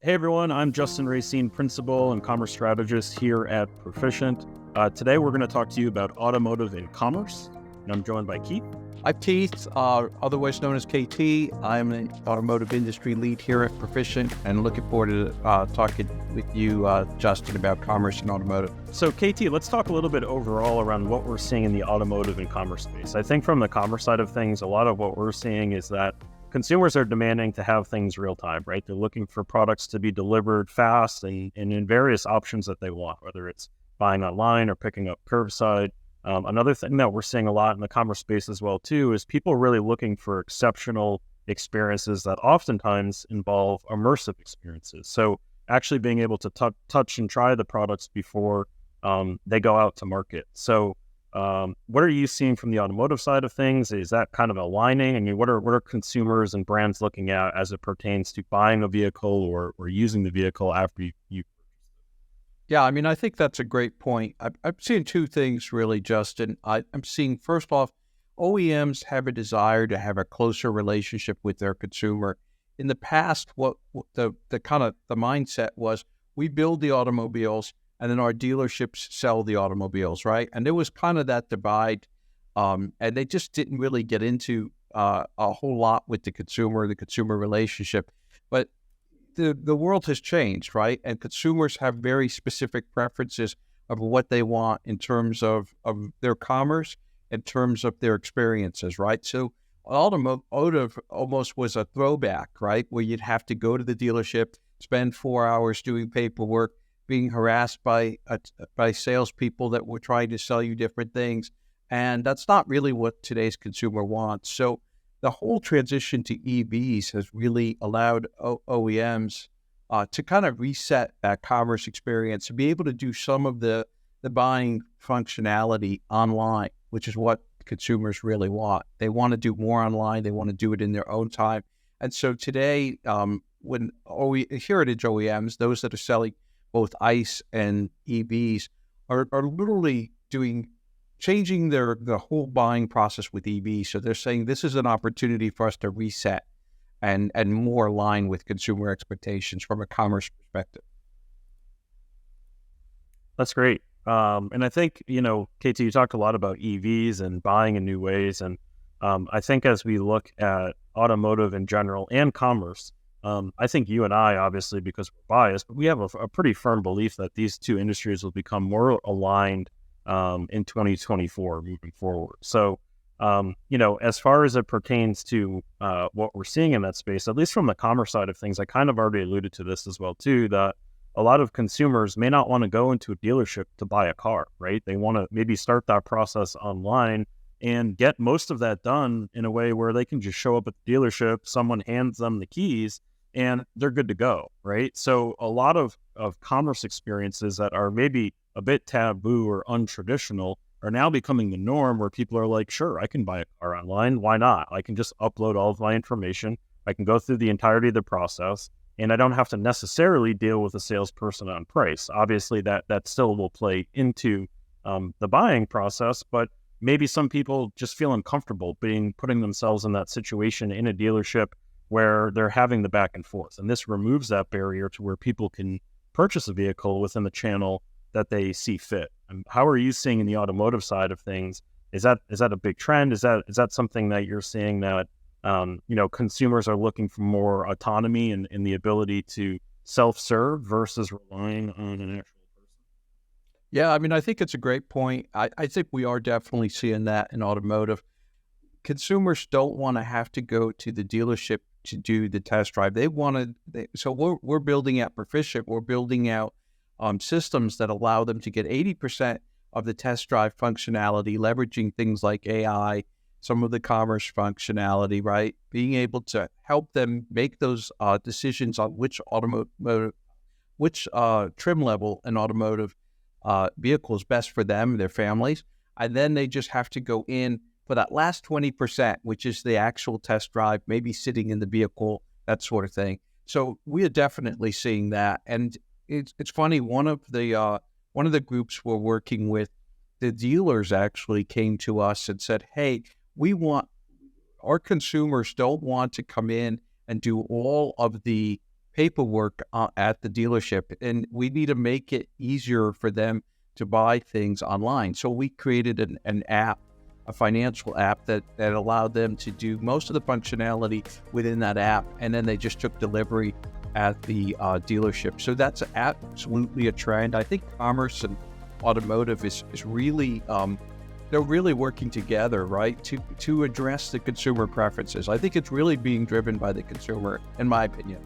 Hey everyone, I'm Justin Racine, Principal and Commerce Strategist here at Perficient. Today we're going to talk to you about automotive and commerce, and I'm joined by Keith. I'm Keith, otherwise known as KT. I'm an Automotive Industry Lead here at Perficient, and looking forward to talking with you, Justin, about commerce and automotive. So KT, let's talk a little bit overall around what we're seeing in the automotive and commerce space. I think from the commerce side of things, a lot of what we're seeing is that consumers are demanding to have things real time, right? They're looking for products to be delivered fast and in various options that they want, whether it's buying online or picking up curbside. Another thing that we're seeing a lot in the commerce space as well, too, is people really looking for exceptional experiences that oftentimes involve immersive experiences. So actually being able to touch and try the products before they go out to market. So what are you seeing from the automotive side of things? Is that kind of aligning? I mean, what are consumers and brands looking at as it pertains to buying a vehicle or using the vehicle after you Yeah, I mean, I think that's a great point. I'm seeing two things really, Justin. I'm seeing, first off, OEMs have a desire to have a closer relationship with their consumer. In the past, what the mindset was, we build the automobiles and then our dealerships sell the automobiles, right? And there was kind of that divide, and they just didn't really get into a whole lot with the consumer relationship. But the world has changed, right? And consumers have very specific preferences of what they want in terms of their commerce, in terms of their experiences, right? So automotive almost was a throwback, right? Where you'd have to go to the dealership, spend 4 hours doing paperwork, being harassed by salespeople that were trying to sell you different things. And that's not really what today's consumer wants. So the whole transition to EVs has really allowed OEMs to kind of reset that commerce experience, to be able to do some of the buying functionality online, which is what consumers really want. They want to do more online. They want to do it in their own time. And so today, when heritage OEMs, those that are selling both ICE and EVs, are literally changing the whole buying process with EVs. So they're saying this is an opportunity for us to reset and more align with consumer expectations from a commerce perspective. That's great. And I think, KT, you talked a lot about EVs and buying in new ways. And I think as we look at automotive in general and commerce, I think you and I, obviously, because we're biased, but we have a pretty firm belief that these two industries will become more aligned in 2024 moving forward. So, as far as it pertains to what we're seeing in that space, at least from the commerce side of things, I kind of already alluded to this as well, too, that a lot of consumers may not want to go into a dealership to buy a car, right? They want to maybe start that process online and get most of that done in a way where they can just show up at the dealership, someone hands them the keys, and they're good to go, right? So a lot of commerce experiences that are maybe a bit taboo or untraditional are now becoming the norm, where people are like, sure, I can buy a car online. Why not? I can just upload all of my information. I can go through the entirety of the process, and I don't have to necessarily deal with a salesperson on price. Obviously, that still will play into the buying process, but maybe some people just feel uncomfortable putting themselves in that situation in a dealership where they're having the back and forth. And this removes that barrier to where people can purchase a vehicle within the channel that they see fit. And how are you seeing in the automotive side of things? Is that a big trend? Is that something that you're seeing that consumers are looking for more autonomy and the ability to self-serve versus relying on an actual person? Yeah, I mean, I think it's a great point. I think we are definitely seeing that in automotive. Consumers don't want to have to go to the dealership to do the test drive. So we're building out Perficient. We're building out systems that allow them to get 80% of the test drive functionality, leveraging things like AI, some of the commerce functionality, right? Being able to help them make those decisions on which trim level an automotive vehicle is best for them, their families, and then they just have to go in for that last 20%, which is the actual test drive, maybe sitting in the vehicle, that sort of thing. So we are definitely seeing that, and it's funny. One of the groups we're working with, the dealers actually came to us and said, "Hey, our consumers don't want to come in and do all of the paperwork at the dealership, and we need to make it easier for them to buy things online. So we created an app, a financial app that allowed them to do most of the functionality within that app, and then they just took delivery at the dealership. So that's absolutely a trend. I think commerce and automotive is really they're really working together, right, to address the consumer preferences. I think it's really being driven by the consumer, in my opinion.